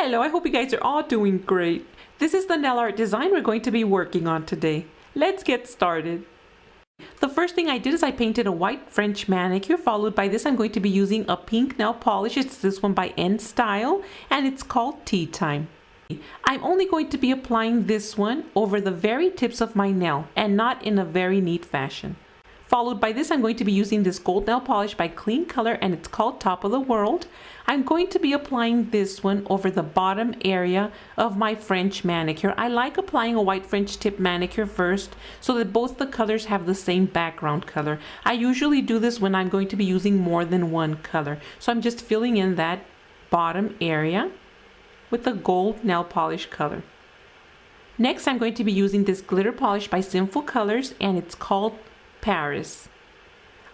Hello, I hope you guys are all doing great. This is the nail art design we're going to be working on today. Let's get started. The first thing I did is I painted a white French manicure. Followed by this, I'm going to be using a pink nail polish. It's this one by N Style and it's called Tea Time. I'm only going to be applying this one over the very tips of my nail and not in a very neat fashion. Followed by this, I'm going to be using this gold nail polish by Clean Color and it's called Top of the World. I'm going to be applying this one over the bottom area of my French manicure. I like applying a white French tip manicure first so that both the colors have the same background color. I usually do this when I'm going to be using more than one color. So I'm just filling in that bottom area with the gold nail polish color. Next, I'm going to be using this glitter polish by Sinful Colors and it's called Paris.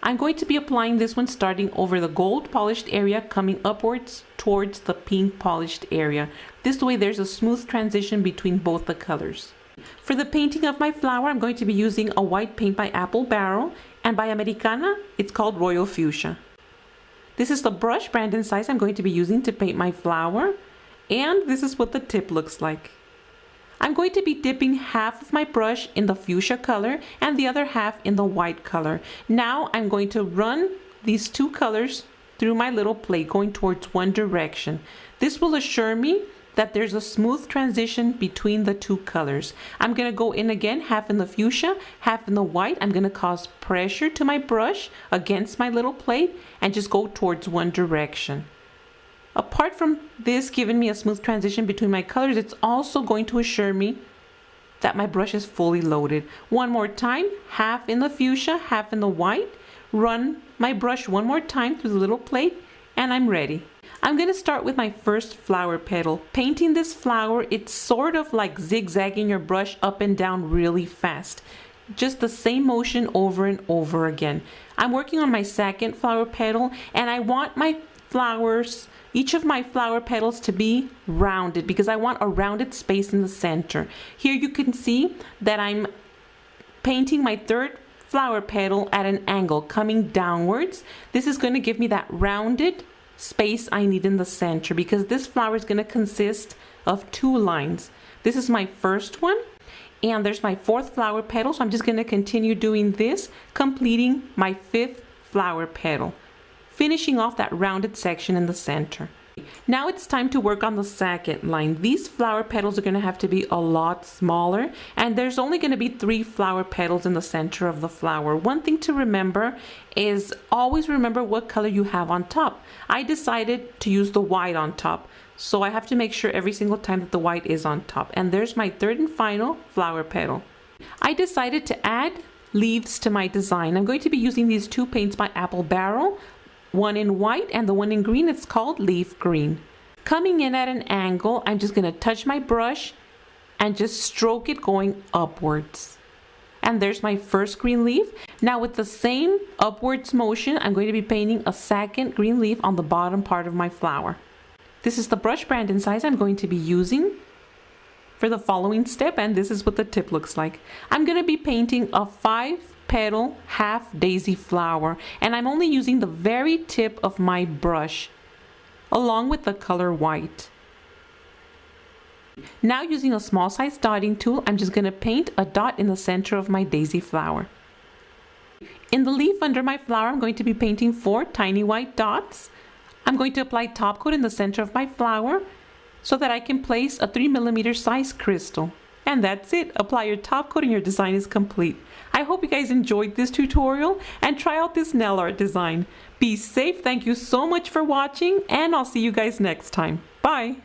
I'm going to be applying this one starting over the gold polished area coming upwards towards the pink polished area. This way there's a smooth transition between both the colors. For the painting of my flower, I'm going to be using a white paint by Apple Barrel and by Americana, it's called Royal Fuchsia. This is the brush brand and size I'm going to be using to paint my flower, and this is what the tip looks like. I'm going to be dipping half of my brush in the fuchsia color and the other half in the white color. Now I'm going to run these two colors through my little plate going towards one direction. This will assure me that there's a smooth transition between the two colors. I'm going to go in again, half in the fuchsia, half in the white. I'm going to cause pressure to my brush against my little plate and just go towards one direction. Apart from this giving me a smooth transition between my colors, it's also going to assure me that my brush is fully loaded. One more time, half in the fuchsia, half in the white. Run my brush one more time through the little plate and I'm ready. I'm going to start with my first flower petal. Painting this flower, it's sort of like zigzagging your brush up and down really fast. Just the same motion over and over again. I'm working on my second flower petal and I want my flowers, each of my flower petals to be rounded because I want a rounded space in the center. Here you can see that I'm painting my third flower petal at an angle coming downwards. This is going to give me that rounded space I need in the center because this flower is going to consist of two lines. This is my first one and there's my fourth flower petal, so I'm just going to continue doing this, completing my fifth flower petal, finishing off that rounded section in the center. Now it's time to work on the second line. These flower petals are going to have to be a lot smaller and there's only going to be 3 flower petals in the center of the flower. One thing to remember is always remember what color you have on top. I decided to use the white on top, so I have to make sure every single time that the white is on top. And there's my third and final flower petal. I decided to add leaves to my design. I'm going to be using these two paints by Apple Barrel, one in white and the one in green. It's called Leaf Green. Coming in at an angle, I'm just going to touch my brush and just stroke it going upwards. And there's my first green leaf. Now with the same upwards motion, I'm going to be painting a second green leaf on the bottom part of my flower. This is the brush brand and size I'm going to be using for the following step, and this is what the tip looks like. I'm going to be painting a 5-petal half daisy flower and I'm only using the very tip of my brush along with the color white. Now using a small size dotting tool, I'm just going to paint a dot in the center of my daisy flower. In the leaf under my flower, I'm going to be painting 4 tiny white dots. I'm going to apply top coat in the center of my flower so that I can place a 3mm size crystal. And that's it. Apply your top coat and your design is complete. I hope you guys enjoyed this tutorial and try out this nail art design. Be safe. Thank you so much for watching and I'll see you guys next time. Bye.